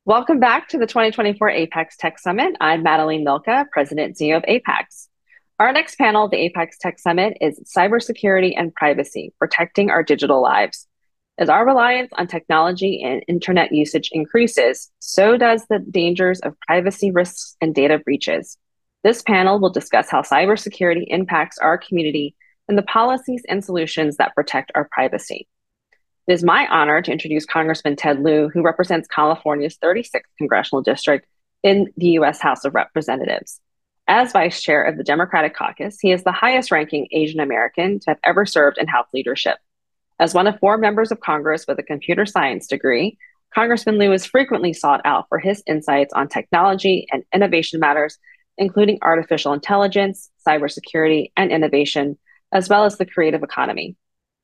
Welcome back to the 2024 APAICS Tech Summit. I'm Madeline Milka, President and CEO of APAICS. Our next panel, the APAICS Tech Summit, is Cybersecurity and Privacy, Protecting Our Digital Lives. As our reliance on technology and internet usage increases, so does the dangers of privacy risks and data breaches. This panel will discuss how cybersecurity impacts our community and the policies and solutions that protect our privacy. It is my honor to introduce Congressman Ted Lieu, who represents California's 36th congressional district in the U.S. House of Representatives. As vice chair of the Democratic Caucus, he is the highest ranking Asian American to have ever served in House leadership. As one of 4 members of Congress with a computer science degree, Congressman Lieu is frequently sought out for his insights on technology and innovation matters, including artificial intelligence, cybersecurity, and innovation, as well as the creative economy.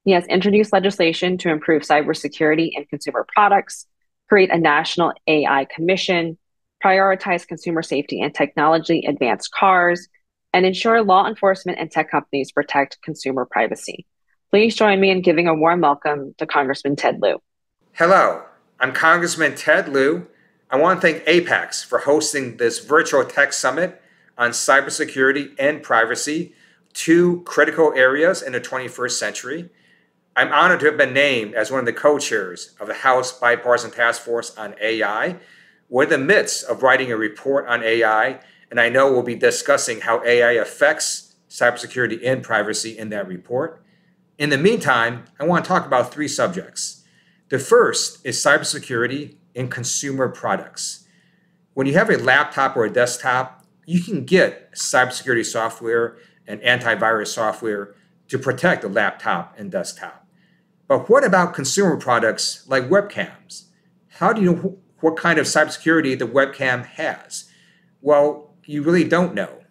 He has introduced legislation to improve cybersecurity in consumer products, create a national AI commission, prioritize consumer safety and technology advanced cars, and ensure law enforcement and tech companies protect consumer privacy. Please join me in giving a warm welcome to Congressman Ted Lieu. Hello, I'm Congressman Ted Lieu. I want to thank APAICS for hosting this virtual tech summit on cybersecurity and privacy, 2 critical areas in the 21st century. I'm honored to have been named as one of the co-chairs of the House Bipartisan Task Force on AI. We're in the midst of writing a report on AI, and I know we'll be discussing how AI affects cybersecurity and privacy in that report. In the meantime, I want to talk about 3 subjects. The first is cybersecurity in consumer products. When you have a laptop or a desktop, you can get cybersecurity software and antivirus software to protect the laptop and desktop. But what about consumer products like webcams? How do you know what kind of cybersecurity the webcam has? Well, you really don't know.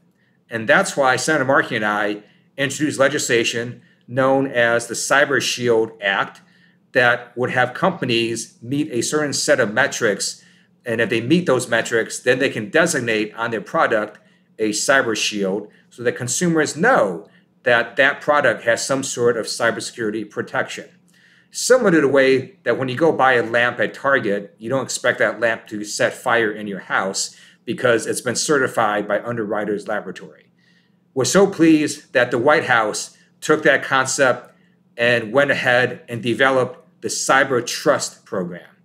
And that's why Senator Markey and I introduced legislation known as the Cyber Shield Act that would have companies meet a certain set of metrics. And if they meet those metrics, then they can designate on their product a cyber shield so that consumers know that that product has some sort of cybersecurity protection. Similar to the way that when you go buy a lamp at Target, you don't expect that lamp to set fire in your house because it's been certified by Underwriters Laboratory. We're so pleased that the White House took that concept and went ahead and developed the Cyber Trust Program.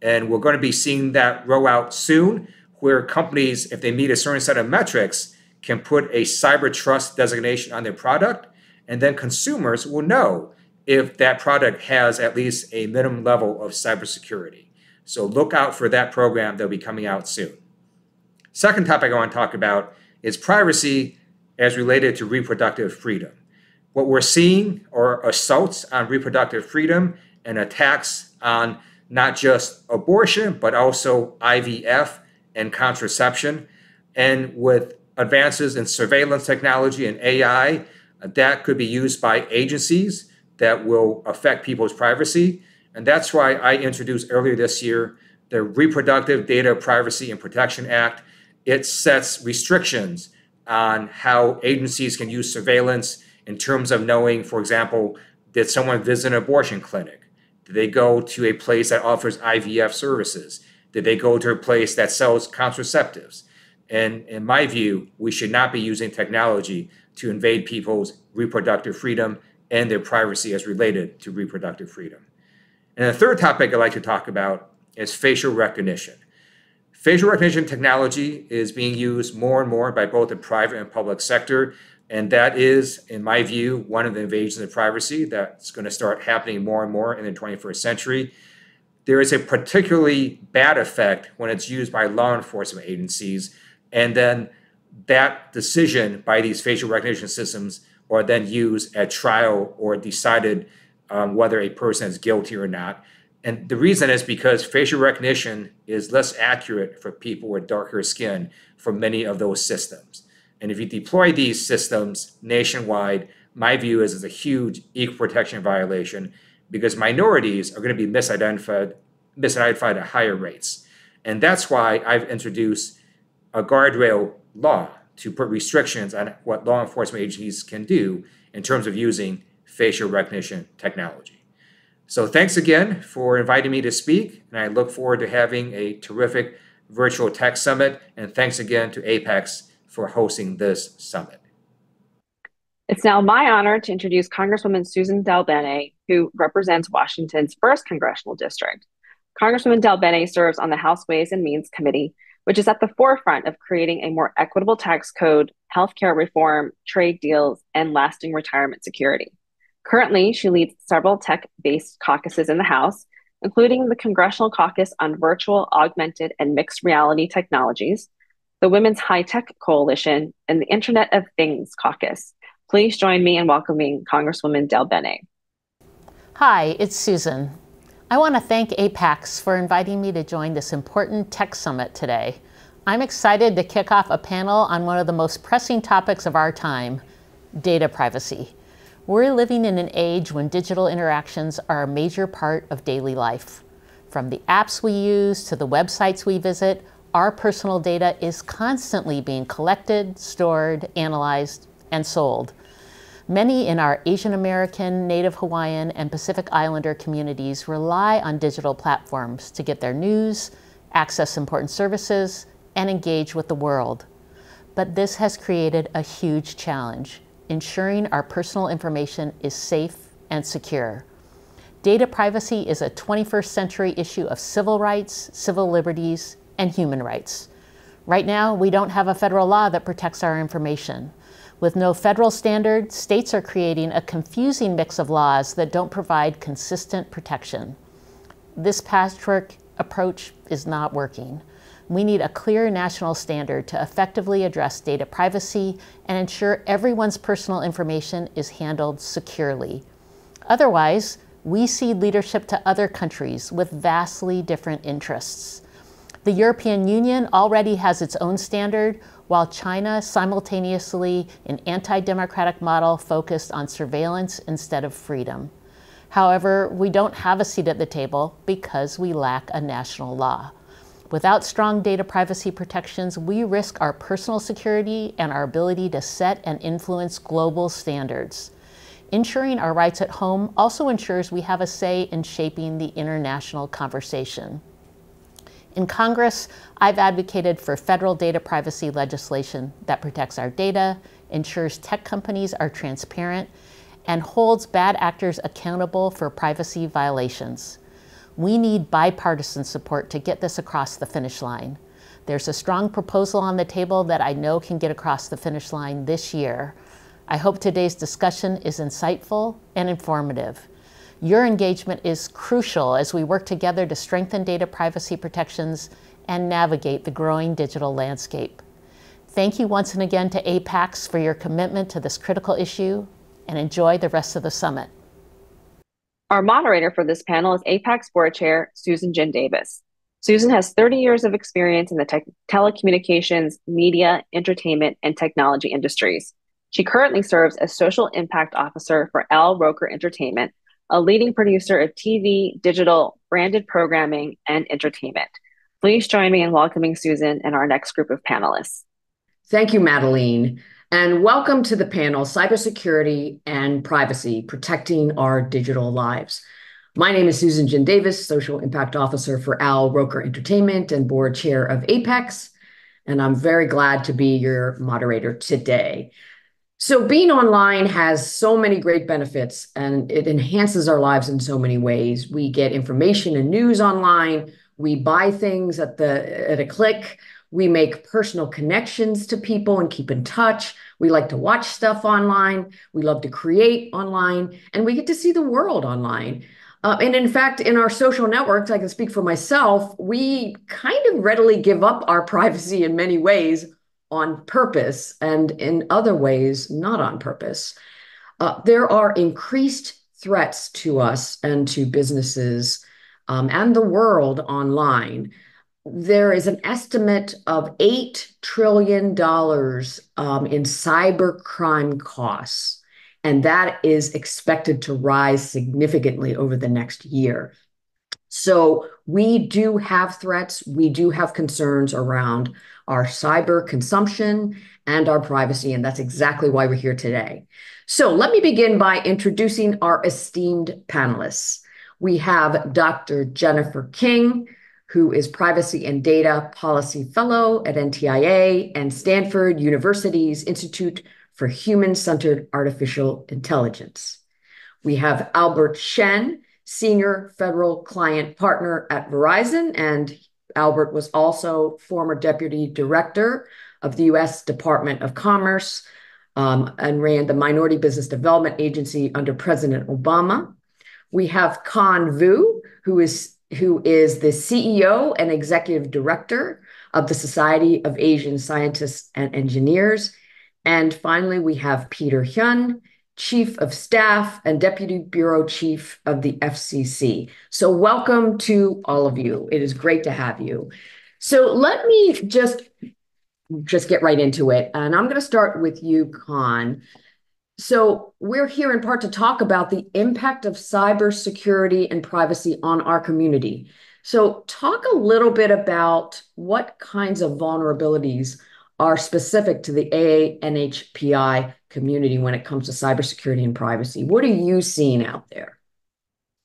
And we're going to be seeing that roll out soon, where companies, if they meet a certain set of metrics, can put a Cyber Trust designation on their product, and then consumers will know if that product has at least a minimum level of cybersecurity. So look out for that program that'll be coming out soon. Second topic I want to talk about is privacy as related to reproductive freedom. What we're seeing are assaults on reproductive freedom and attacks on not just abortion, but also IVF and contraception. And with advances in surveillance technology and AI, that could be used by agencies that will affect people's privacy. And that's why I introduced earlier this year the Reproductive Data Privacy and Protection Act. It sets restrictions on how agencies can use surveillance in terms of knowing, for example, did someone visit an abortion clinic? Did they go to a place that offers IVF services? Did they go to a place that sells contraceptives? And in my view, we should not be using technology to invade people's reproductive freedom and their privacy as related to reproductive freedom. And the third topic I'd like to talk about is facial recognition. Facial recognition technology is being used more and more by both the private and public sector, and that is, in my view, one of the invasions of privacy that's going to start happening more and more in the 21st century. There is a particularly bad effect when it's used by law enforcement agencies, and then that decision by these facial recognition systems are then used at trial or decided whether a person is guilty or not. And the reason is because facial recognition is less accurate for people with darker skin for many of those systems. And if you deploy these systems nationwide, my view is it's a huge equal protection violation because minorities are going to be misidentified at higher rates. And that's why I've introduced a guardrail law to put restrictions on what law enforcement agencies can do in terms of using facial recognition technology. So thanks again for inviting me to speak, and I look forward to having a terrific virtual tech summit, and thanks again to APAICS for hosting this summit. It's now my honor to introduce Congresswoman Suzan DelBene, who represents Washington's 1st Congressional District. Congresswoman DelBene serves on the House Ways and Means Committee, which is at the forefront of creating a more equitable tax code, healthcare reform, trade deals, and lasting retirement security. Currently, she leads several tech-based caucuses in the House, including the Congressional Caucus on Virtual, Augmented, and Mixed Reality Technologies, the Women's High Tech Coalition, and the Internet of Things Caucus. Please join me in welcoming Congresswoman DelBene. Hi, it's Suzan. I want to thank APAICS for inviting me to join this important tech summit today. I'm excited to kick off a panel on one of the most pressing topics of our time, data privacy. We're living in an age when digital interactions are a major part of daily life. From the apps we use to the websites we visit, our personal data is constantly being collected, stored, analyzed, and sold. Many in our Asian American, Native Hawaiian, and Pacific Islander communities rely on digital platforms to get their news, access important services, and engage with the world. But this has created a huge challenge: ensuring our personal information is safe and secure. Data privacy is a 21st century issue of civil rights, civil liberties, and human rights. Right now, we don't have a federal law that protects our information. With no federal standard, states are creating a confusing mix of laws that don't provide consistent protection. This patchwork approach is not working. We need a clear national standard to effectively address data privacy and ensure everyone's personal information is handled securely. Otherwise, we cede leadership to other countries with vastly different interests. The European Union already has its own standard, while China simultaneously an anti-democratic model focused on surveillance instead of freedom. However, we don't have a seat at the table because we lack a national law. Without strong data privacy protections, we risk our personal security and our ability to set and influence global standards. Ensuring our rights at home also ensures we have a say in shaping the international conversation. In Congress, I've advocated for federal data privacy legislation that protects our data, ensures tech companies are transparent, and holds bad actors accountable for privacy violations. We need bipartisan support to get this across the finish line. There's a strong proposal on the table that I know can get across the finish line this year. I hope today's discussion is insightful and informative. Your engagement is crucial as we work together to strengthen data privacy protections and navigate the growing digital landscape. Thank you once and again to APAICS for your commitment to this critical issue, and enjoy the rest of the summit. Our moderator for this panel is APAICS Board Chair Suzan Davis. Suzan has 30 years of experience in the telecommunications, media, entertainment, and technology industries. She currently serves as Social Impact Officer for Roker Entertainment, a leading producer of TV, digital, branded programming, and entertainment. Please join me in welcoming Suzan and our next group of panelists. Thank you, Madeline. And welcome to the panel, Cybersecurity and Privacy, Protecting Our Digital Lives. My name is Suzan Davis, Social Impact Officer for Roker Entertainment and Board Chair of APAICS, and I'm very glad to be your moderator today. So being online has so many great benefits, and it enhances our lives in so many ways. We get information and news online. We buy things at a click. We make personal connections to people and keep in touch. We like to watch stuff online. We love to create online, and we get to see the world online. And in fact, in our social networks, I can speak for myself, we kind of readily give up our privacy in many ways on purpose, and in other ways, not on purpose. There are increased threats to us and to businesses and the world online. There is an estimate of $8 trillion in cybercrime costs, and that is expected to rise significantly over the next year. So we do have threats, we do have concerns around our cyber consumption and our privacy, and that's exactly why we're here today. So let me begin by introducing our esteemed panelists. We have Dr. Jennifer King, who is Privacy and Data Policy Fellow at NTIA and Stanford University's Institute for Human-Centered Artificial Intelligence. We have Albert Shen, Senior Federal Client Partner at Verizon, and Albert was also former Deputy Director of the U.S. Department of Commerce and ran the Minority Business Development Agency under President Obama. We have Khanh Vu, who is the CEO and Executive Director of the Society of Asian Scientists and Engineers. And finally, we have Peter Hyun, Chief of Staff and Deputy Bureau Chief of the FCC. So welcome to all of you. It is great to have you. So let me just get right into it. And I'm going to start with you, Khanh. So we're here in part to talk about the impact of cybersecurity and privacy on our community. So talk a little bit about what kinds of vulnerabilities are specific to the AANHPI community when it comes to cybersecurity and privacy. What are you seeing out there?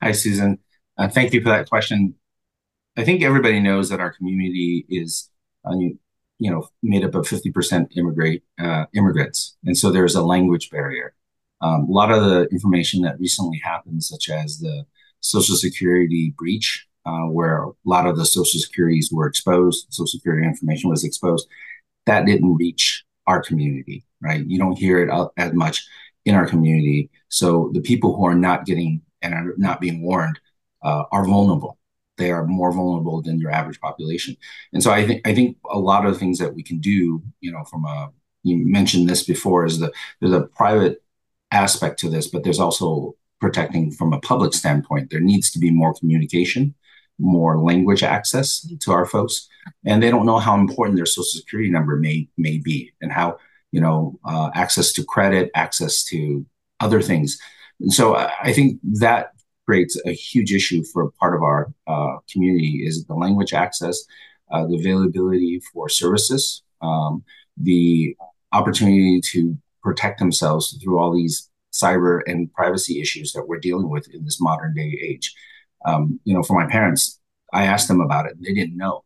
Hi, Susan. Thank you for that question. I think everybody knows that our community is, made up of 50% immigrants. And so there's a language barrier. A lot of the information that recently happened, such as the Social Security breach, where a lot of the Social Securities were exposed, Social Security information was exposed, that didn't reach our community, right? You don't hear it as much in our community. So the people who are not getting and are not being warned are vulnerable. They are more vulnerable than your average population. And so I think a lot of the things that we can do, you mentioned this before, is there's a private aspect to this, but there's also protecting from a public standpoint. There needs to be more communication, more language access to our folks. And they don't know how important their Social Security number may be, and how, access to credit, access to other things. And so I think that creates a huge issue for part of our community, is the language access, the availability for services, the opportunity to protect themselves through all these cyber and privacy issues that we're dealing with in this modern day age. For my parents, I asked them about it. They didn't know.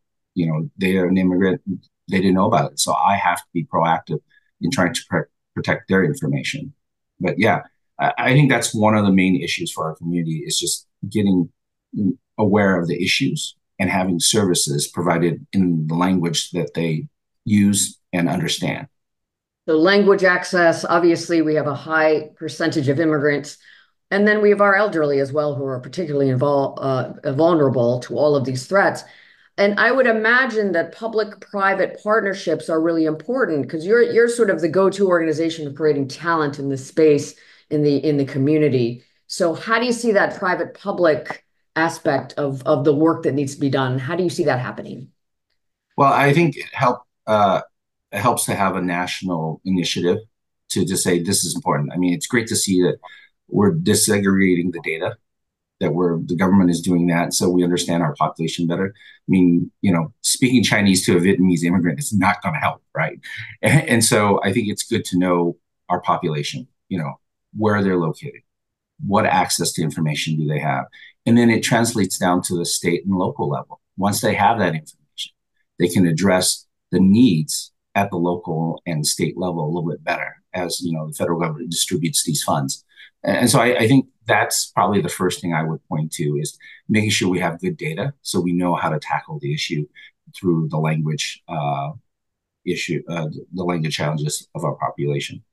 They're an immigrant. They didn't know about it. So I have to be proactive in trying to protect their information. But yeah, I think that's one of the main issues for our community, is just getting aware of the issues and having services provided in the language that they use and understand. So language access, obviously we have a high percentage of immigrants, and then we have our elderly as well, who are particularly vulnerable to all of these threats. And I would imagine that public-private partnerships are really important, because you're sort of the go-to organization for creating talent in this space in the community. So how do you see that private-public aspect of the work that needs to be done? How do you see that happening? Well, I think it helps to have a national initiative to just say this is important. I mean, it's great to see that we're disaggregating the data, that the government is doing that, so we understand our population better. I mean, speaking Chinese to a Vietnamese immigrant is not going to help, right? And so I think it's good to know our population, where they're located, what access to information do they have, and then it translates down to the state and local level. Once they have that information, they can address the needs at the local and state level a little bit better as, the federal government distributes these funds. And so I think that's probably the first thing I would point to, is making sure we have good data so we know how to tackle the issue through the language the language challenges of our population.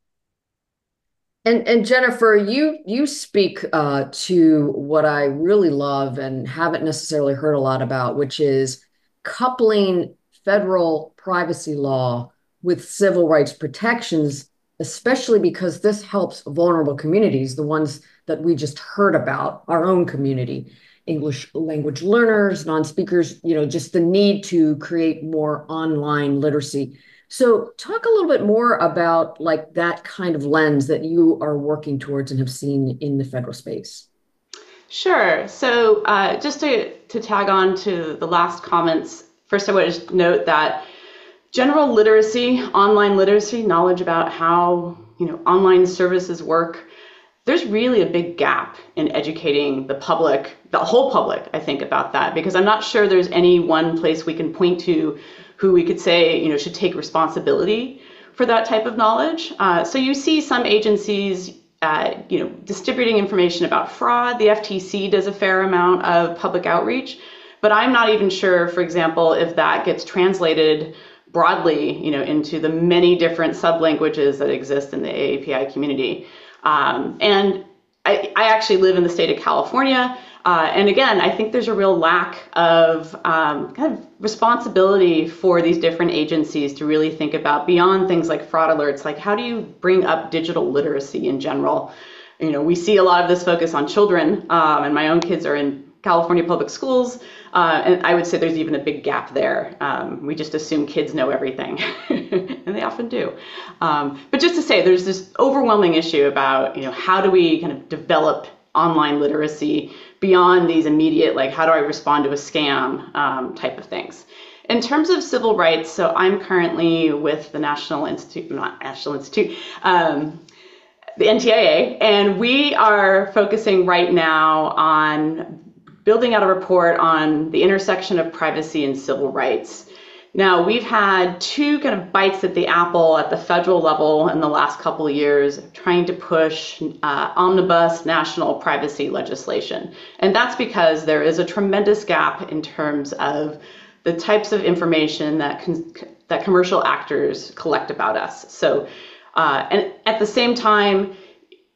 And Jennifer, you speak to what I really love and haven't necessarily heard a lot about, which is coupling federal privacy law with civil rights protections, especially because this helps vulnerable communities, the ones that we just heard about, our own community, English language learners, non-speakers, just the need to create more online literacy. So talk a little bit more about that kind of lens that you are working towards and have seen in the federal space. Sure. So just to tag on to the last comments, first I would just note that general literacy, online literacy, knowledge about how online services work, there's really a big gap in educating the public, the whole public, I think, about that, because I'm not sure there's any one place we can point to who we could say, should take responsibility for that type of knowledge. So you see some agencies, distributing information about fraud. The FTC does a fair amount of public outreach, but I'm not even sure, for example, if that gets translated broadly, into the many different sub-languages that exist in the AAPI community. And I actually live in the state of California. And again, I think there's a real lack of kind of responsibility for these different agencies to really think about beyond things like fraud alerts, like how do you bring up digital literacy in general? We see a lot of this focus on children, and my own kids are in California public schools, and I would say there's even a big gap there. We just assume kids know everything, and they often do. But just to say, there's this overwhelming issue about, how do we kind of develop online literacy beyond these immediate, like, how do I respond to a scam type of things. In terms of civil rights, so I'm currently with the the NTIA, and we are focusing right now on building out a report on the intersection of privacy and civil rights. Now, we've had two kind of bites at the apple at the federal level in the last couple of years, trying to push omnibus national privacy legislation. And that's because there is a tremendous gap in terms of the types of information that commercial actors collect about us. So, and at the same time,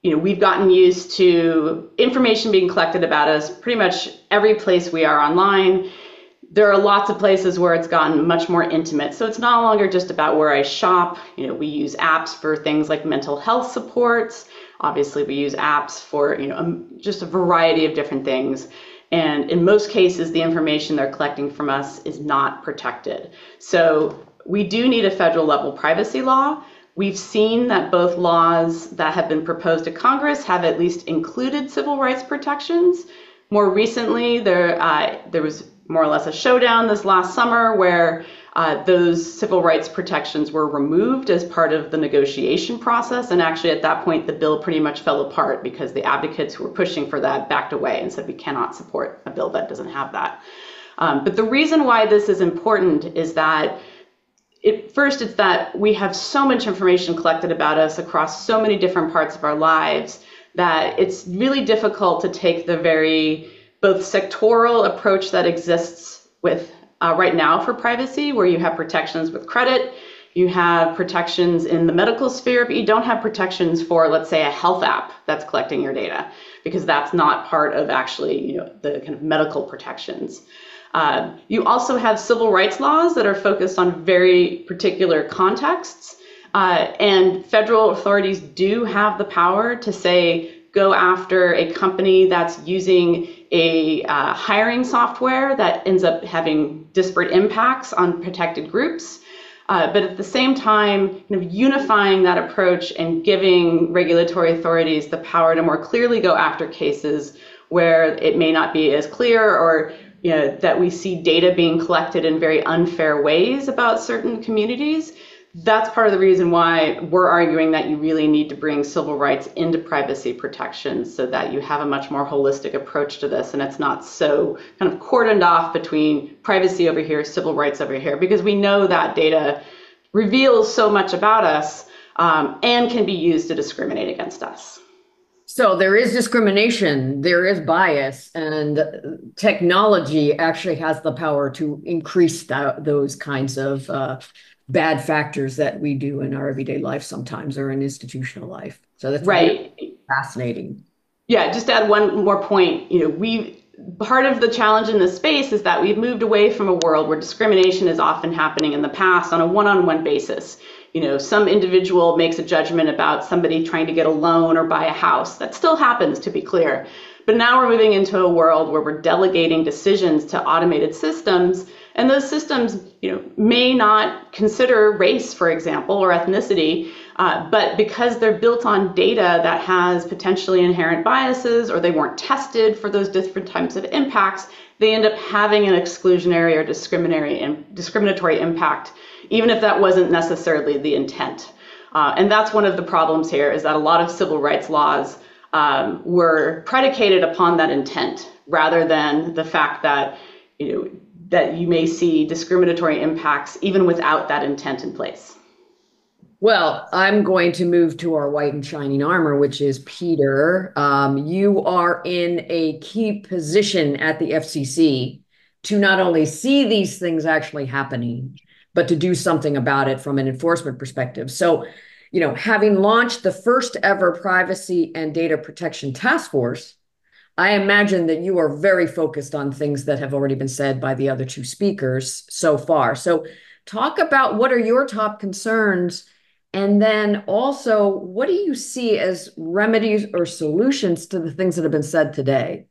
we've gotten used to information being collected about us pretty much every place we are online. There are lots of places where it's gotten much more intimate. So it's no longer just about where I shop. We use apps for things like mental health supports. Obviously, we use apps for just a variety of different things. And in most cases, the information they're collecting from us is not protected. So we do need a federal level privacy law. We've seen that both laws that have been proposed to Congress have at least included civil rights protections. More recently, there was more or less a showdown this last summer where those civil rights protections were removed as part of the negotiation process. And actually, at that point, the bill pretty much fell apart because the advocates who were pushing for that backed away and said, we cannot support a bill that doesn't have that. But the reason why this is important is that First, it's that we have so much information collected about us across so many different parts of our lives that it's really difficult to take the very both sectoral approach that exists with right now for privacy, where you have protections with credit, you have protections in the medical sphere, but you don't have protections for, let's say, a health app that's collecting your data, because that's not part of actually, the kind of medical protections. You also have civil rights laws that are focused on very particular contexts, and federal authorities do have the power to say, go after a company that's using a hiring software that ends up having disparate impacts on protected groups. But at the same time, unifying that approach and giving regulatory authorities the power to more clearly go after cases where it may not be as clear, or that we see data being collected in very unfair ways about certain communities. That's part of the reason why we're arguing that you really need to bring civil rights into privacy protections so that you have a much more holistic approach to this, and it's not so kind of cordoned off between privacy over here, civil rights over here, because we know that data reveals so much about us and can be used to discriminate against us. So there is discrimination, there is bias, and technology actually has the power to increase those kinds of bad factors that we do in our everyday life sometimes, or in institutional life. So that's right. Really fascinating. Yeah, just to add one more point, part of the challenge in this space is that we've moved away from a world where discrimination is often happening in the past on a one-on-one basis. Some individual makes a judgment about somebody trying to get a loan or buy a house. That still happens, to be clear. But now we're moving into a world where we're delegating decisions to automated systems, and those systems, may not consider race, for example, or ethnicity, but because they're built on data that has potentially inherent biases, or they weren't tested for those different types of impacts, they end up having an exclusionary or discriminatory impact, even if that wasn't necessarily the intent. And that's one of the problems here, is that a lot of civil rights laws were predicated upon that intent rather than the fact that, that you may see discriminatory impacts even without that intent in place. Well, I'm going to move to our white and shining armor, which is Peter. You are in a key position at the FCC to not only see these things actually happening, but to do something about it from an enforcement perspective. So, having launched the first ever privacy and data protection task force, I imagine that you are very focused on things that have already been said by the other two speakers so far. So talk about what are your top concerns, and then also what do you see as remedies or solutions to the things that have been said today?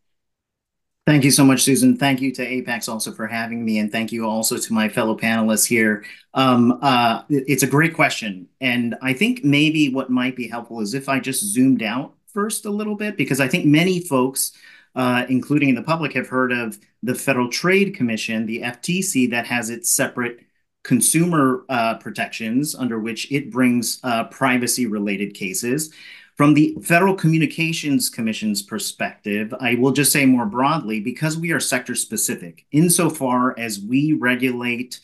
Thank you so much, Susan. Thank you to APAICS also for having me, and thank you also to my fellow panelists here. It's a great question, and I think maybe what might be helpful is if I just zoomed out first a little bit, because I think many folks, including in the public, have heard of the Federal Trade Commission, the FTC, that has its separate consumer protections under which it brings privacy-related cases. From the Federal Communications Commission's perspective, I will just say more broadly, because we are sector specific, insofar as we regulate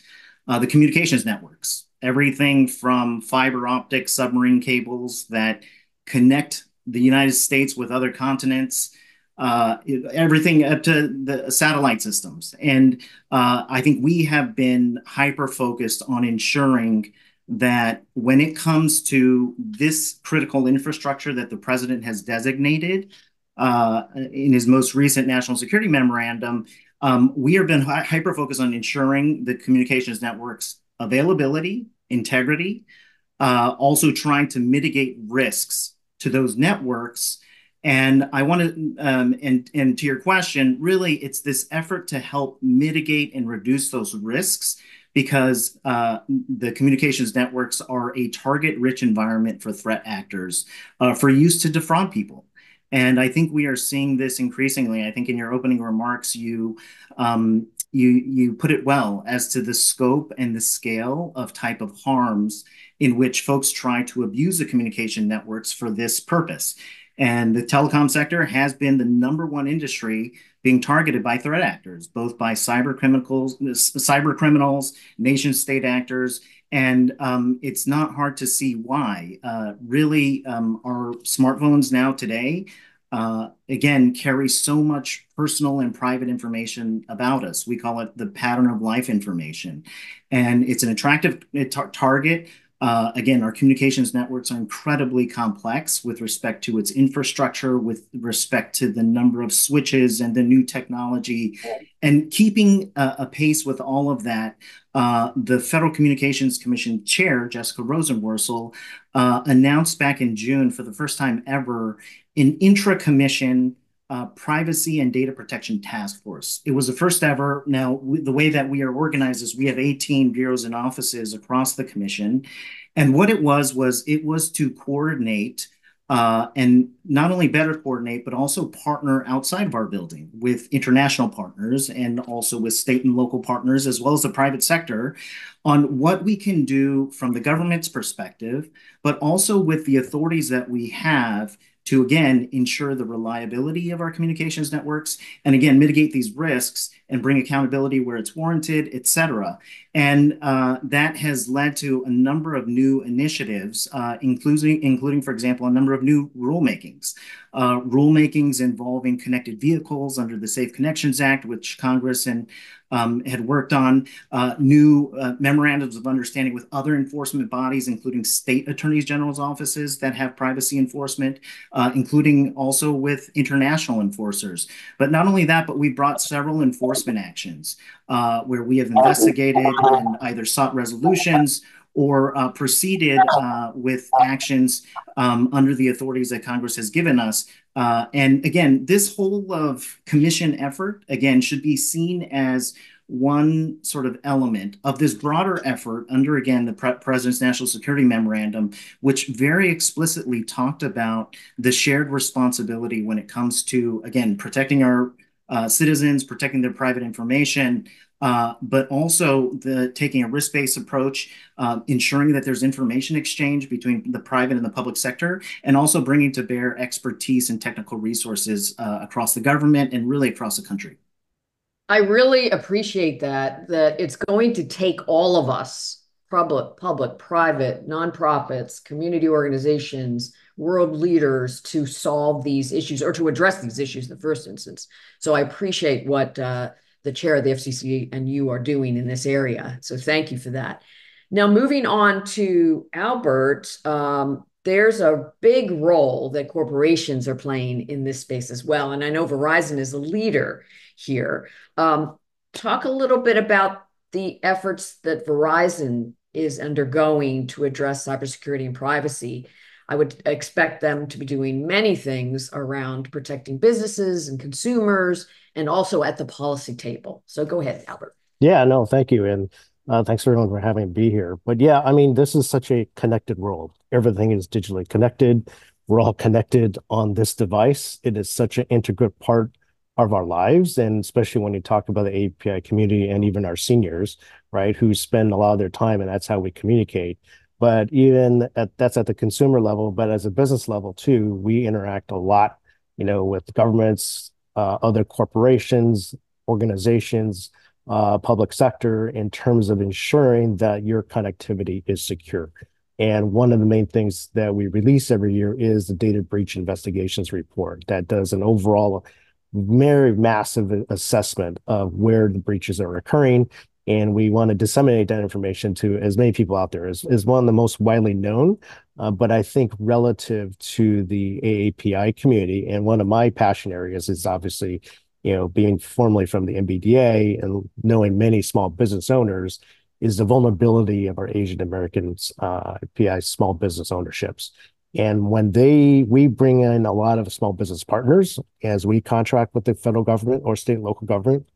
the communications networks, everything from fiber optic submarine cables that connect the United States with other continents, everything up to the satellite systems. And I think we have been hyper-focused on ensuring that when it comes to this critical infrastructure that the president has designated in his most recent national security memorandum, we have been hyper-focused on ensuring the communications networks availability, integrity, also trying to mitigate risks to those networks. And I want to, and to your question, really, it's this effort to help mitigate and reduce those risks, because the communications networks are a target-rich environment for threat actors for use to defraud people. And I think we are seeing this increasingly. I think in your opening remarks, you put it well as to the scope and the scale of type of harms in which folks try to abuse the communication networks for this purpose. And the telecom sector has been the #1 industry being targeted by threat actors, both by cyber criminals, nation state actors, and it's not hard to see why. Really, our smartphones now today, again, carry so much personal and private information about us. We call it the pattern of life information, and it's an attractive target. Again, our communications networks are incredibly complex with respect to its infrastructure, with respect to the number of switches and the new technology. And keeping a pace with all of that, the Federal Communications Commission Chair, Jessica Rosenworcel, announced back in June for the first time ever an intra-commission Privacy and Data Protection Task Force. It was the first ever. Now, the way that we are organized is we have 18 bureaus and offices across the commission. And what it was to coordinate and not only better coordinate, but also partner outside of our building with international partners and also with state and local partners, as well as the private sector, on what we can do from the government's perspective, but also with the authorities that we have to, again, ensure the reliability of our communications networks and, again, mitigate these risks and bring accountability where it's warranted, et cetera. And that has led to a number of new initiatives, including, for example, a number of new rulemakings. Rulemakings involving connected vehicles under the Safe Connections Act, which Congress had worked on, new memorandums of understanding with other enforcement bodies, including state attorneys general's offices that have privacy enforcement, including also with international enforcers. But not only that, but we brought several enforcement actions where we have investigated and either sought resolutions or proceeded with actions under the authorities that Congress has given us. And again, this whole of commission effort, again, should be seen as one sort of element of this broader effort under, again, the President's National Security Memorandum, which very explicitly talked about the shared responsibility when it comes to, again, protecting our citizens, protecting their private information, but also the taking a risk-based approach, ensuring that there's information exchange between the private and the public sector, and also bringing to bear expertise and technical resources across the government and really across the country. I really appreciate that it's going to take all of us, public, private, nonprofits, community organizations, world leaders to solve these issues or to address these issues in the first instance. So I appreciate what the chair of the FCC and you are doing in this area. So thank you for that. Now, moving on to Albert, there's a big role that corporations are playing in this space as well. And I know Verizon is a leader here. Talk a little bit about the efforts that Verizon is undergoing to address cybersecurity and privacy. I would expect them to be doing many things around protecting businesses and consumers and also at the policy table. So go ahead, Albert. Yeah, no, thank you. And thanks everyone for having me be here. But yeah, I mean, this is such a connected world. Everything is digitally connected. We're all connected on this device. It is such an integral part of our lives. And especially when you talk about the API community and even our seniors, right, who spend a lot of their time and that's how we communicate. But that's at the consumer level, but as a business level too, we interact a lot, with governments, other corporations, organizations, public sector in terms of ensuring that your connectivity is secure. And one of the main things that we release every year is the Data Breach Investigations Report that does an overall very massive assessment of where the breaches are occurring. And we want to disseminate that information to as many people out there as one of the most widely known. But I think relative to the AAPI community, and one of my passion areas is obviously, being formerly from the MBDA and knowing many small business owners, is the vulnerability of our Asian Americans, PI small business ownerships. And when we bring in a lot of small business partners as we contract with the federal government or state and local government,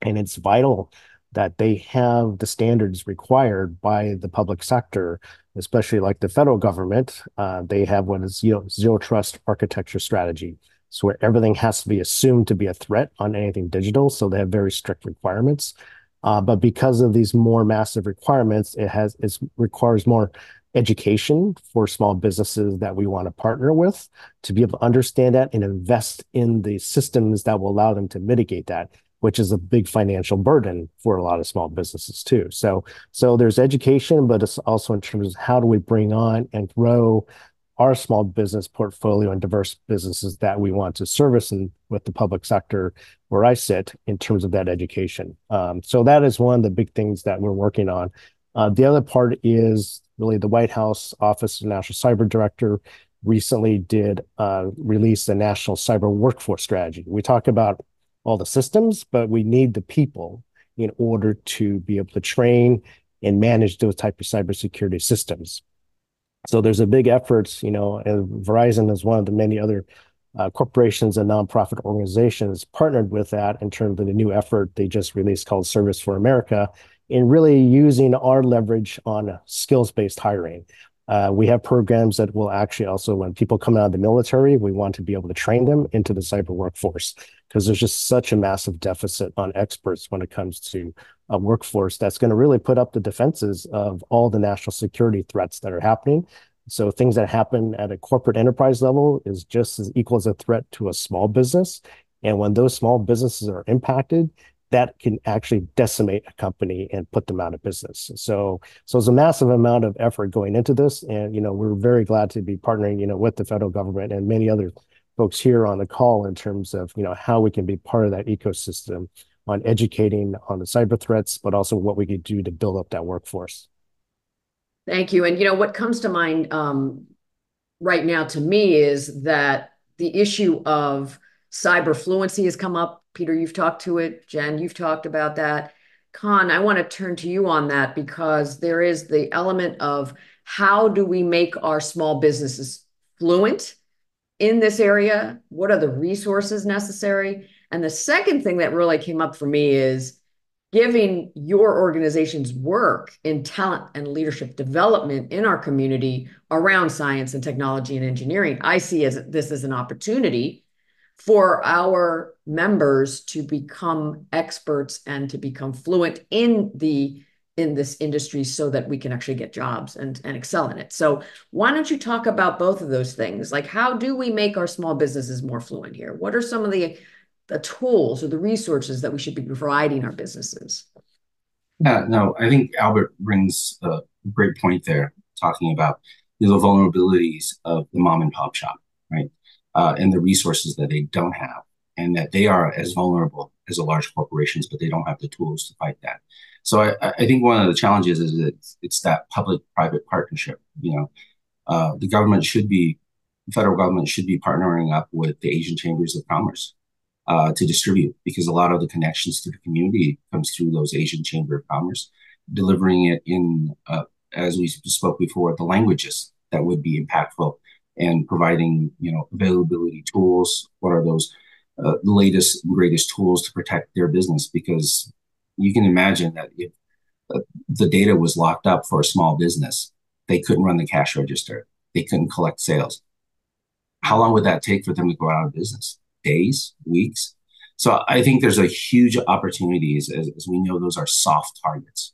and it's vital that they have the standards required by the public sector, especially like the federal government. They have what is zero trust architecture strategy. So where everything has to be assumed to be a threat on anything digital. So they have very strict requirements. But because of these more massive requirements, it requires more education for small businesses that we want to partner with to be able to understand that and invest in the systems that will allow them to mitigate that, which is a big financial burden for a lot of small businesses too. So there's education, but it's also in terms of how do we bring on and grow our small business portfolio and diverse businesses that we want to service and with the public sector where I sit in terms of that education. So that is one of the big things that we're working on. The other part is really the White House Office of National Cyber Director recently did release the National Cyber Workforce Strategy. We talk about all the systems, but we need the people in order to be able to train and manage those type of cybersecurity systems. So there's a big effort, and Verizon is one of the many other corporations and nonprofit organizations partnered with that in terms of the new effort they just released called Service for America, in really using our leverage on skills-based hiring. We have programs that will actually also, when people come out of the military, we want to be able to train them into the cyber workforce because there's just such a massive deficit on experts when it comes to a workforce that's going to really put up the defenses of all the national security threats that are happening. So things that happen at a corporate enterprise level is just as equal as a threat to a small business. And when those small businesses are impacted, that can actually decimate a company and put them out of business. So it's a massive amount of effort going into this. And, we're very glad to be partnering, with the federal government and many other folks here on the call in terms of, how we can be part of that ecosystem on educating on the cyber threats, but also what we could do to build up that workforce. Thank you. And, what comes to mind right now to me is that the issue of cyber fluency has come up. Peter, you've talked to it. Jen, you've talked about that. Khanh, I want to turn to you on that because there is the element of how do we make our small businesses fluent in this area? What are the resources necessary? And the second thing that really came up for me is giving your organization's work in talent and leadership development in our community around science and technology and engineering. I see this as an opportunity for our members to become experts and to become fluent in this industry so that we can actually get jobs and excel in it. So why don't you talk about both of those things? Like, how do we make our small businesses more fluent here? What are some of the tools or the resources that we should be providing our businesses? No, I think Albert brings a great point there, talking about the vulnerabilities of the mom and pop shop, right? And the resources that they don't have, and that they are as vulnerable as the large corporations, but they don't have the tools to fight that. So I think one of the challenges is that it's that public-private partnership. The federal government should be partnering up with the Asian chambers of commerce to distribute, because a lot of the connections to the community comes through those Asian chamber of commerce, delivering it in, as we spoke before, the languages that would be impactful, and providing, availability tools. What are those the latest and greatest tools to protect their business? Because you can imagine that if the data was locked up for a small business, they couldn't run the cash register, they couldn't collect sales. How long would that take for them to go out of business? Days, weeks? So I think there's a huge opportunities, as we know, those are soft targets.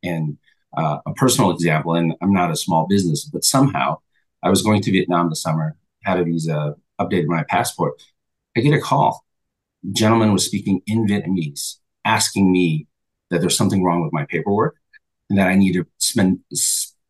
And a personal example, and I'm not a small business, but somehow I was going to Vietnam this summer, had a visa, updated my passport. I get a call. A gentleman was speaking in Vietnamese, asking me that there's something wrong with my paperwork and that I need to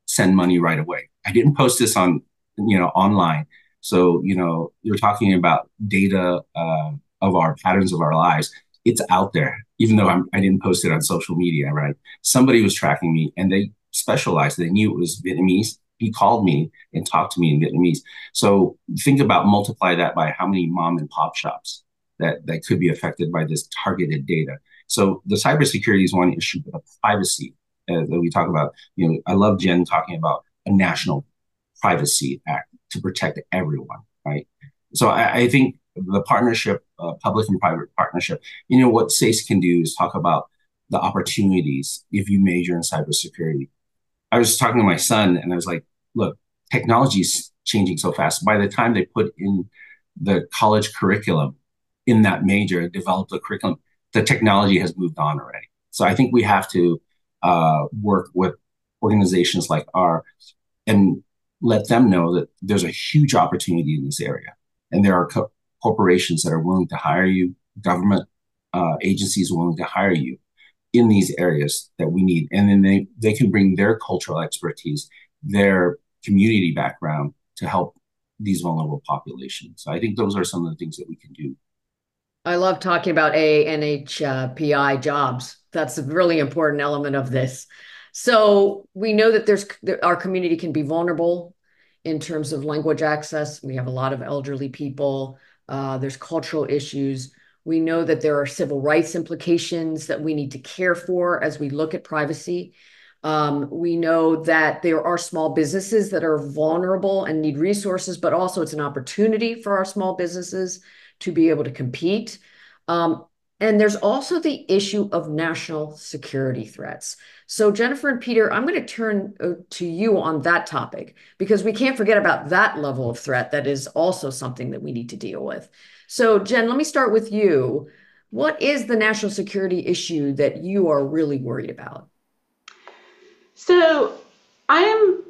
send money right away. I didn't post this on, online. So, you're talking about data of our patterns of our lives. It's out there, even though I didn't post it on social media, right? Somebody was tracking me, and they specialized. They knew it was Vietnamese. He called me and talked to me in Vietnamese. So think about, multiply that by how many mom and pop shops that could be affected by this targeted data. So the cybersecurity is one issue, but the privacy that we talk about, I love Jen talking about a national privacy act to protect everyone, right? So I think the partnership, public and private partnership, what SACE can do is talk about the opportunities if you major in cybersecurity. I was talking to my son and I was like, look, technology is changing so fast. By the time they put in the college curriculum in that major, develop the curriculum, the technology has moved on already. So I think we have to work with organizations like ours and let them know that there's a huge opportunity in this area. And there are corporations that are willing to hire you, government agencies willing to hire you in these areas that we need. And then they can bring their cultural expertise, their community background to help these vulnerable populations. So I think those are some of the things that we can do. I love talking about NHPI jobs. That's a really important element of this. So we know that our community can be vulnerable in terms of language access. We have a lot of elderly people. There's cultural issues. We know that there are civil rights implications that we need to care for as we look at privacy. We know that there are small businesses that are vulnerable and need resources, but also it's an opportunity for our small businesses to be able to compete. And there's also the issue of national security threats. So Jennifer and Peter, I'm going to turn to you on that topic, because we can't forget about that level of threat. That is also something that we need to deal with. So Jen, let me start with you. What is the national security issue that you are really worried about? So I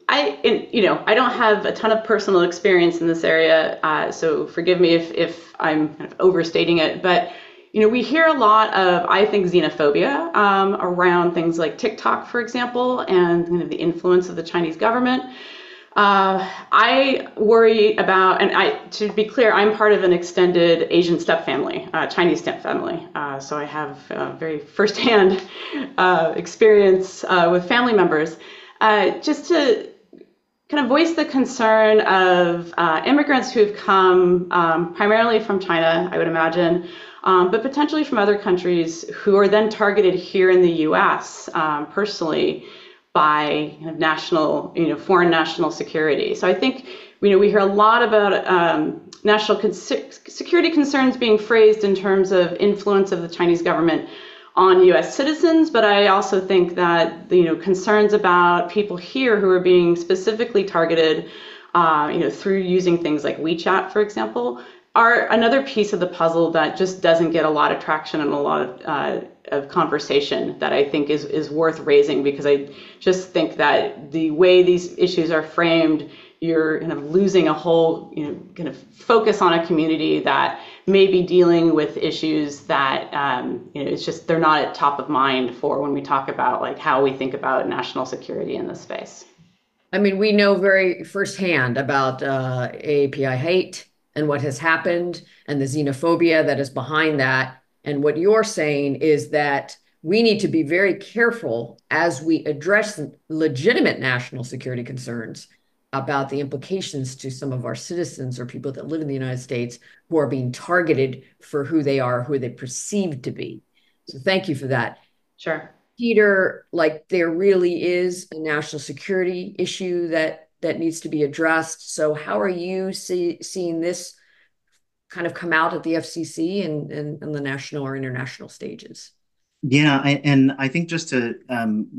don't have a ton of personal experience in this area, so forgive me if I'm kind of overstating it, but we hear a lot of, I think, xenophobia around things like TikTok, for example, and kind of the influence of the Chinese government. I worry about, and to be clear, I'm part of an extended Asian stepfamily, Chinese stepfamily. So I have very firsthand experience with family members. Just to kind of voice the concern of immigrants who've come primarily from China, I would imagine, but potentially from other countries who are then targeted here in the U.S. Personally by kind of national, foreign national security. So I think, we hear a lot about national security concerns being phrased in terms of influence of the Chinese government on U.S. citizens, but I also think that concerns about people here who are being specifically targeted, through using things like WeChat, for example, Another piece of the puzzle that just doesn't get a lot of traction and a lot of conversation that I think is worth raising, because I just think that the way these issues are framed, you're kind of losing a whole, kind of focus on a community that may be dealing with issues that, it's just, they're not at top of mind for when we talk about like how we think about national security in this space. I mean, we know very firsthand about API hate and what has happened and the xenophobia that is behind that. And what you're saying is that we need to be very careful as we address legitimate national security concerns about the implications to some of our citizens or people that live in the United States who are being targeted for who they are, who they perceive to be. So thank you for that. Sure. Peter, like there really is a national security issue that needs to be addressed. So how are you seeing this kind of come out at the FCC and the national or international stages? Yeah, and I think just to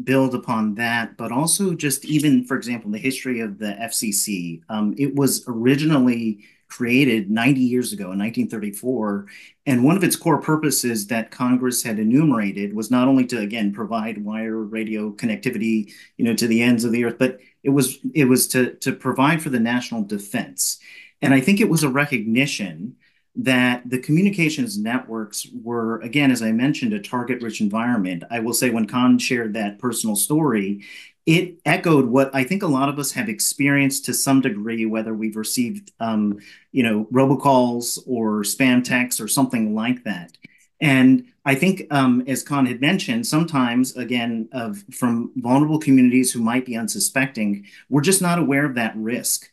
build upon that, but also just even, for example, the history of the FCC, it was originally created 90 years ago in 1934. And one of its core purposes that Congress had enumerated was not only to, again, provide wire radio connectivity, to the ends of the earth, but it was to provide for the national defense. And I think it was a recognition that the communications networks were, again, as I mentioned, a target-rich environment. I will say when Khanh shared that personal story, it echoed what I think a lot of us have experienced to some degree, whether we've received, robocalls or spam texts or something like that. And I think, as Khanh had mentioned, sometimes, again, from vulnerable communities who might be unsuspecting, we're just not aware of that risk.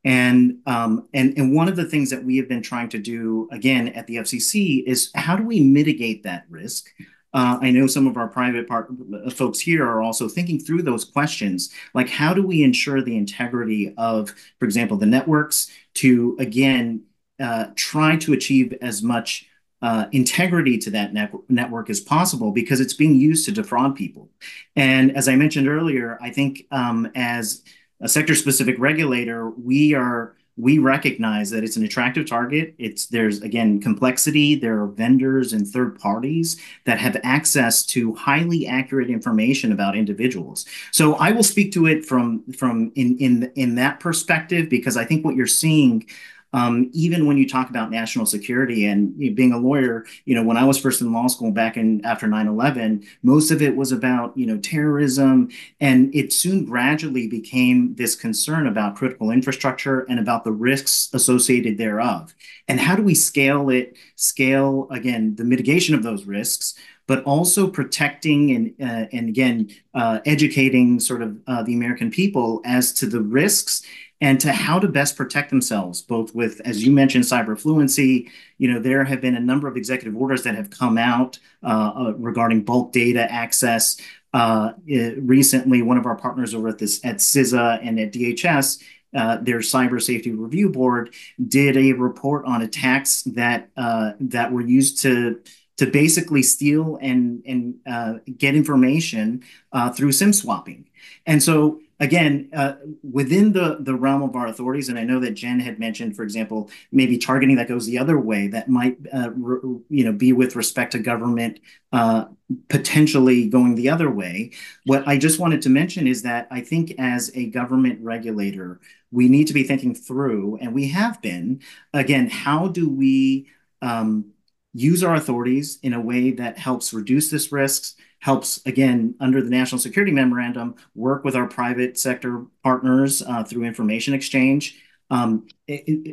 And one of the things that we have been trying to do, again, at the FCC is how do we mitigate that risk? I know some of our private folks here are also thinking through those questions, like how do we ensure the integrity of, for example, the networks to, again, try to achieve as much integrity to that network as possible, because it's being used to defraud people. And as I mentioned earlier, I think as a sector-specific regulator, we recognize that it's an attractive target. There's again complexity. There are vendors and third parties that have access to highly accurate information about individuals. So I will speak to it from in that perspective, because I think what you're seeing. Even when you talk about national security and being a lawyer, when I was first in law school back after 9/11, most of it was about, terrorism. And it soon gradually became this concern about critical infrastructure and about the risks associated thereof. And how do we scale, again, the mitigation of those risks, but also protecting and again, educating sort of the American people as to the risks and to how to best protect themselves, both with, as you mentioned, cyber fluency. There have been a number of executive orders that have come out regarding bulk data access. Recently, one of our partners over at CISA and at DHS, their Cyber Safety Review Board, did a report on attacks that were used to basically steal and get information through SIM swapping. And so, again, within the realm of our authorities, and I know that Jen had mentioned, for example, maybe targeting that goes the other way, that might be with respect to government potentially going the other way. What I just wanted to mention is that I think as a government regulator, we need to be thinking through, and we have been, again, how do we use our authorities in a way that helps reduce this risks, helps, again, under the National Security Memorandum, work with our private sector partners through information exchange,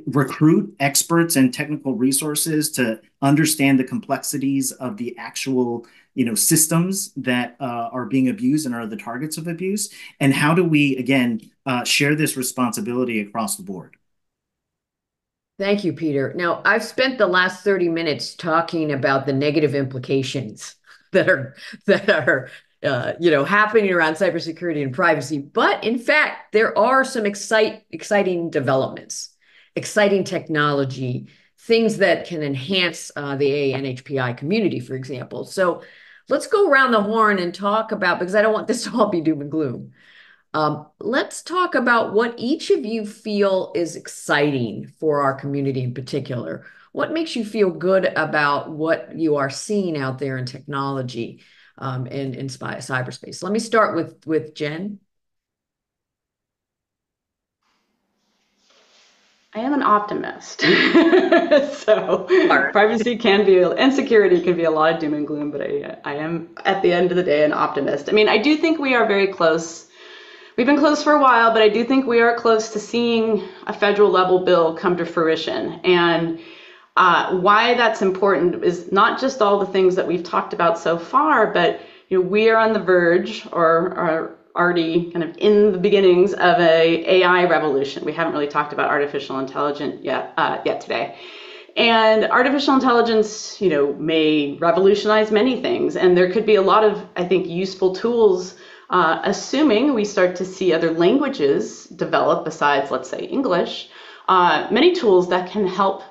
recruit experts and technical resources to understand the complexities of the actual systems that are being abused and are the targets of abuse, and how do we, again, share this responsibility across the board. Thank you, Peter. Now, I've spent the last 30 minutes talking about the negative implications that are happening around cybersecurity and privacy. But in fact, there are some exciting developments, exciting technology, things that can enhance the ANHPI community, for example. So let's go around the horn and talk about, because I don't want this to all be doom and gloom. Let's talk about what each of you feel is exciting for our community in particular. What makes you feel good about what you are seeing out there in technology in cyberspace? Let me start with Jen. I am an optimist. So privacy can be, and security can be a lot of doom and gloom, but I am at the end of the day an optimist. I mean, I do think we are very close. We've been close for a while, but I do think we are close to seeing a federal level bill come to fruition. And why that's important is not just all the things that we've talked about so far, but we are on the verge or are already kind of in the beginnings of a AI revolution. We haven't really talked about artificial intelligence yet today. And artificial intelligence, may revolutionize many things. And there could be a lot of, I think, useful tools, assuming we start to see other languages develop besides, let's say, English, many tools that can help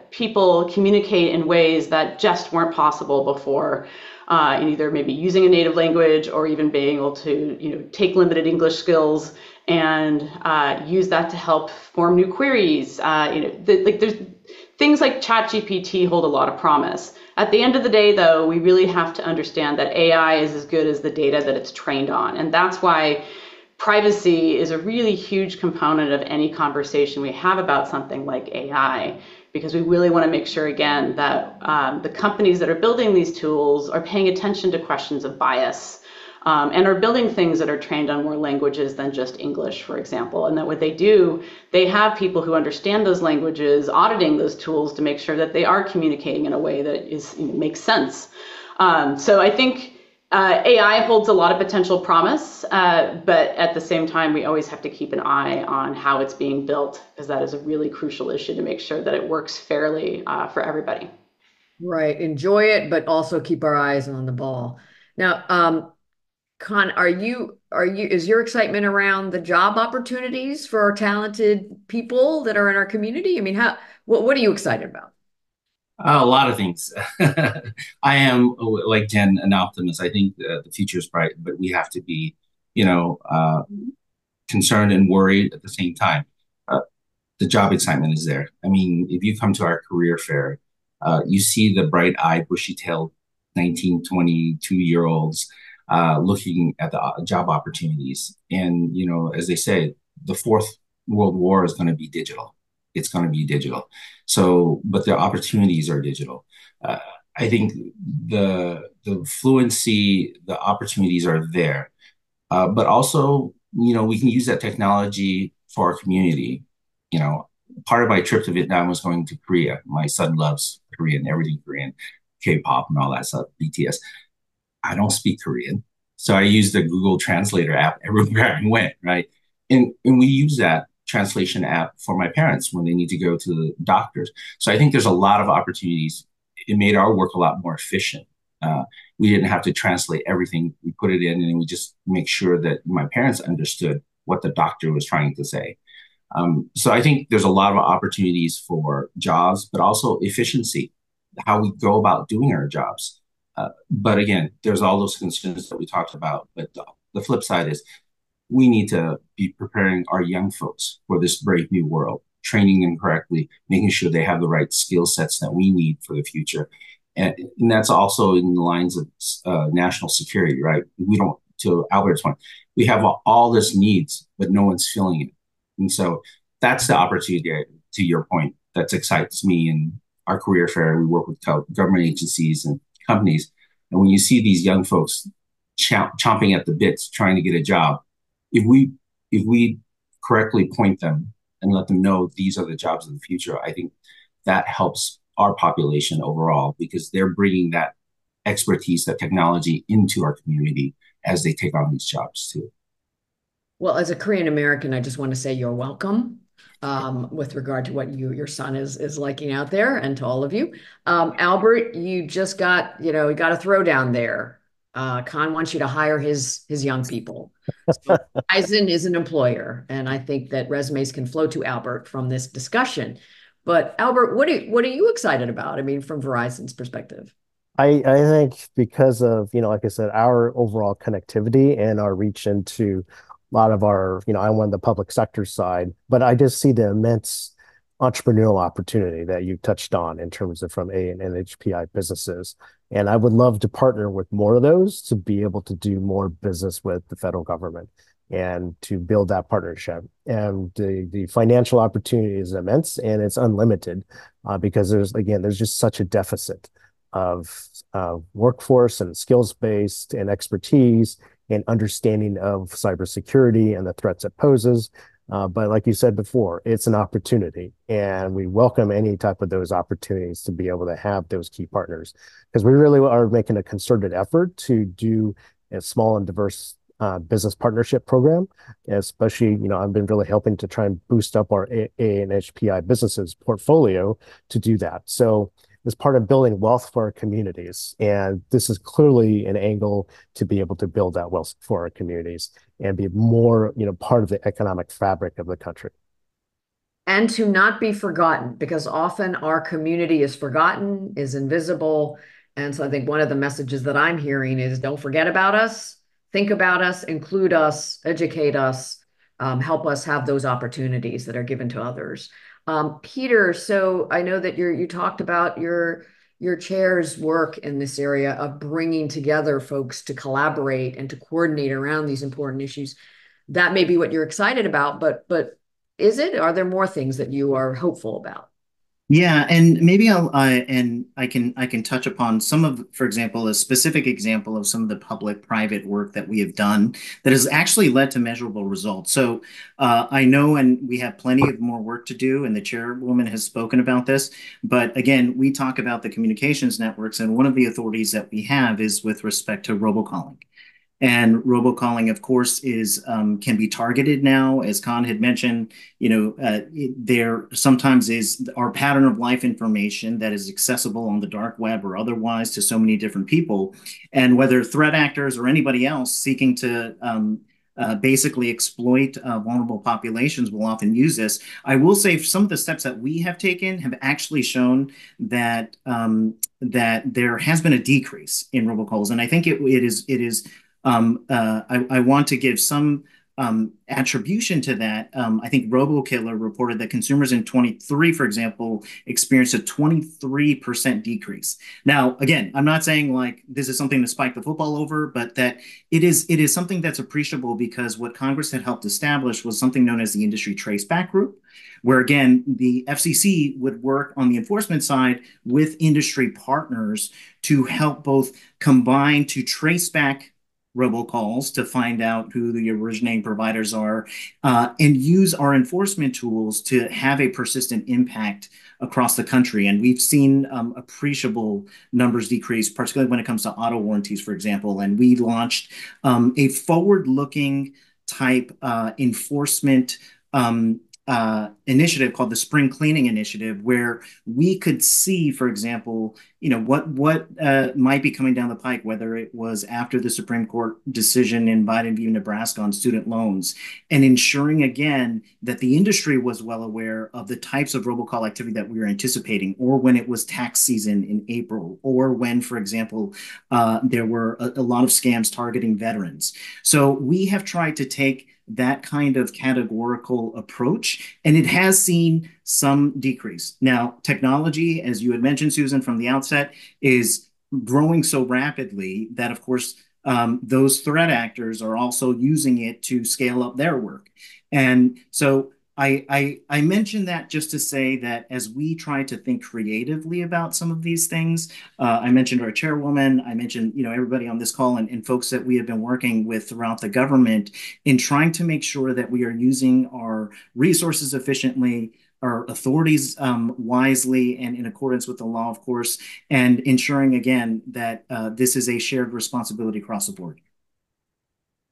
people communicate in ways that just weren't possible before, in either maybe using a native language or even being able to take limited English skills and use that to help form new queries. There's things like ChatGPT hold a lot of promise. At the end of the day, though, we really have to understand that AI is as good as the data that it's trained on, and that's why privacy is a really huge component of any conversation we have about something like AI, because we really want to make sure, again, that the companies that are building these tools are paying attention to questions of bias and are building things that are trained on more languages than just English, for example. And that what they do, they have people who understand those languages auditing those tools to make sure that they are communicating in a way that makes sense. So I think AI holds a lot of potential promise, but at the same time, we always have to keep an eye on how it's being built, because that is a really crucial issue to make sure that it works fairly for everybody. Right. Enjoy it, but also keep our eyes on the ball. Now, Khanh, is your excitement around the job opportunities for our talented people that are in our community? I mean, what are you excited about? A lot of things. I am, like Jen, an optimist. I think the future is bright, but we have to be, concerned and worried at the same time. Uh, the job excitement is there. I mean, if you come to our career fair, you see the bright-eyed, bushy-tailed 19, 22-year-olds looking at the job opportunities. And, as they say, the fourth world war is going to be digital. It's going to be digital. So, but the opportunities are digital. I think the fluency, the opportunities are there. But also, we can use that technology for our community. Part of my trip to Vietnam was going to Korea. My son loves Korean, everything Korean, K-pop and all that stuff, BTS. I don't speak Korean. So I used the Google Translator app everywhere I went, right? And we use that translation app for my parents when they need to go to the doctors. So I think there's a lot of opportunities. It made our work a lot more efficient. We didn't have to translate everything. We put it in and we just make sure that my parents understood what the doctor was trying to say. So I think there's a lot of opportunities for jobs, but also efficiency, how we go about doing our jobs. But again, there's all those concerns that we talked about. But the flip side is we need to be preparing our young folks for this brave new world, training them correctly, making sure they have the right skill sets that we need for the future. And that's also in the lines of national security, right? We don't, to Albert's point, we have all this needs, but no one's filling it. And so that's the opportunity, to your point, that excites me in our career fair. We work with government agencies and companies. And when you see these young folks chomping at the bits, trying to get a job, if we correctly point them and let them know these are the jobs of the future, I think that helps our population overall, because they're bringing that expertise, that technology into our community as they take on these jobs too. Well, as a Korean American, I just want to say you're welcome with regard to what your son is liking out there, and to all of you. Albert, you just got, you got a throwdown there. Khanh wants you to hire his young people. So Verizon is an employer, and I think that resumes can flow to Albert from this discussion. But Albert, what are you excited about? I mean, from Verizon's perspective. I think because of, like I said, our overall connectivity and our reach into lot of our, I'm on the public sector side, but I just see the immense entrepreneurial opportunity that you touched on in terms of from A and NHPI businesses. And I would love to partner with more of those to be able to do more business with the federal government and to build that partnership. And the financial opportunity is immense and it's unlimited because there's just such a deficit of workforce and skills-based and expertise and understanding of cybersecurity and the threats it poses. But like you said before, it's an opportunity, and we welcome any type of those opportunities to be able to have those key partners because we really are making a concerted effort to do a small and diverse business partnership program, especially, I've been really helping to try and boost up our A and HPI businesses portfolio to do that. So as part of building wealth for our communities. And this is clearly an angle to be able to build that wealth for our communities and be more, part of the economic fabric of the country. And to not be forgotten, because often our community is forgotten, is invisible. And so I think one of the messages that I'm hearing is don't forget about us, think about us, include us, educate us, help us have those opportunities that are given to others. Peter, so I know that you talked about your chair's work in this area of bringing together folks to collaborate and to coordinate around these important issues. That may be what you're excited about, but is it? Are there more things that you are hopeful about? Yeah, and maybe I can touch upon some of, for example, a specific example of some of the public-private work that we have done that has actually led to measurable results. So I know, and we have plenty of more work to do, and the chairwoman has spoken about this. But again, we talk about the communications networks, and one of the authorities that we have is with respect to robocalling. And robocalling, of course, is can be targeted now, as Khanh had mentioned. There sometimes is our pattern of life information that is accessible on the dark web or otherwise to so many different people, and whether threat actors or anybody else seeking to basically exploit vulnerable populations will often use this. I will say some of the steps that we have taken have actually shown that that there has been a decrease in robocalls, and I think it is. I want to give some attribution to that. I think RoboKiller reported that consumers in 23, for example, experienced a 23% decrease. Now, again, I'm not saying like this is something to spike the football over, but that it is something that's appreciable because what Congress had helped establish was something known as the Industry Traceback Group, where again, the FCC would work on the enforcement side with industry partners to help both combine to trace back robocalls to find out who the originating providers are, and use our enforcement tools to have a persistent impact across the country. And we've seen appreciable numbers decrease, particularly when it comes to auto warranties, for example. And we launched a forward-looking type enforcement initiative called the Spring Cleaning Initiative, where we could see, for example, what might be coming down the pike, whether it was after the Supreme Court decision in Biden v. Nebraska on student loans, and ensuring again that the industry was well aware of the types of robocall activity that we were anticipating, or when it was tax season in April, or when, for example, there were a lot of scams targeting veterans. So we have tried to take that kind of categorical approach, and it has seen some decrease. Now, technology, as you had mentioned, Suzan, from the outset, is growing so rapidly that, of course, those threat actors are also using it to scale up their work. And so I mentioned that just to say that as we try to think creatively about some of these things, I mentioned our chairwoman, I mentioned everybody on this call and folks that we have been working with throughout the government in trying to make sure that we are using our resources efficiently, our authorities wisely and in accordance with the law, of course, and ensuring again that this is a shared responsibility across the board.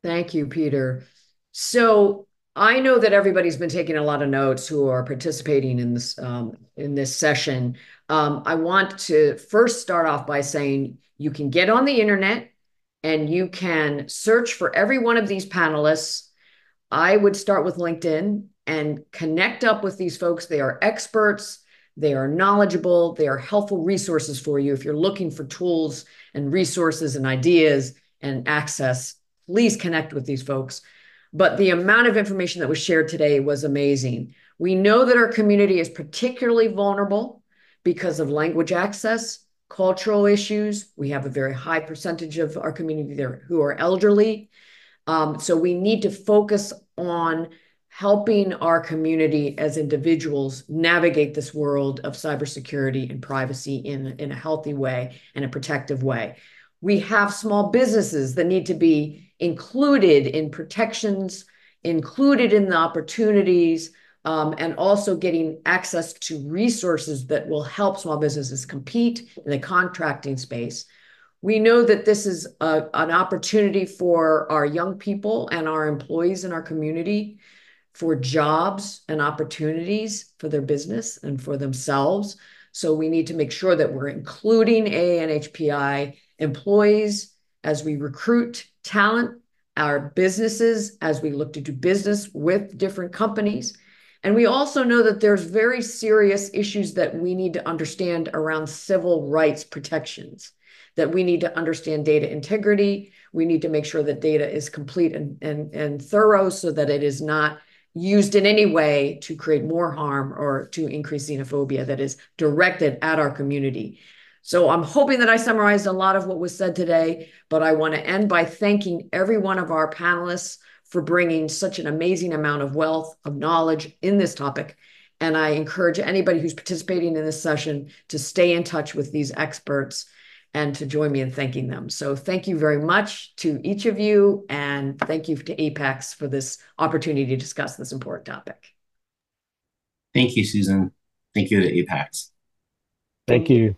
Thank you, Peter. So I know that everybody's been taking a lot of notes who are participating in this session. I want to first start off by saying you can get on the internet and you can search for every one of these panelists. I would start with LinkedIn and connect up with these folks. They are experts, they are knowledgeable, they are helpful resources for you. If you're looking for tools and resources and ideas and access, please connect with these folks. but the amount of information that was shared today was amazing. We know that our community is particularly vulnerable because of language access, cultural issues. We have a very high percentage of our community there who are elderly. So we need to focus on helping our community as individuals navigate this world of cybersecurity and privacy in a healthy way and a protective way. We have small businesses that need to be included in protections, included in the opportunities, and also getting access to resources that will help small businesses compete in the contracting space. We know that this is an opportunity for our young people and our employees in our community for jobs and opportunities for their business and for themselves. So we need to make sure that we're including AA and HPI employees as we recruit talent, our businesses as we look to do business with different companies. And we also know that there's very serious issues that we need to understand around civil rights protections, that we need to understand data integrity. We need to make sure that data is complete and thorough so that it is not used in any way to create more harm or to increase xenophobia that is directed at our community. So I'm hoping that I summarized a lot of what was said today, but I want to end by thanking every one of our panelists for bringing such an amazing amount of wealth of knowledge in this topic. And I encourage anybody who's participating in this session to stay in touch with these experts and to join me in thanking them. So thank you very much to each of you, and thank you to APAICS for this opportunity to discuss this important topic. Thank you, Suzan. Thank you to APAICS. Thank you.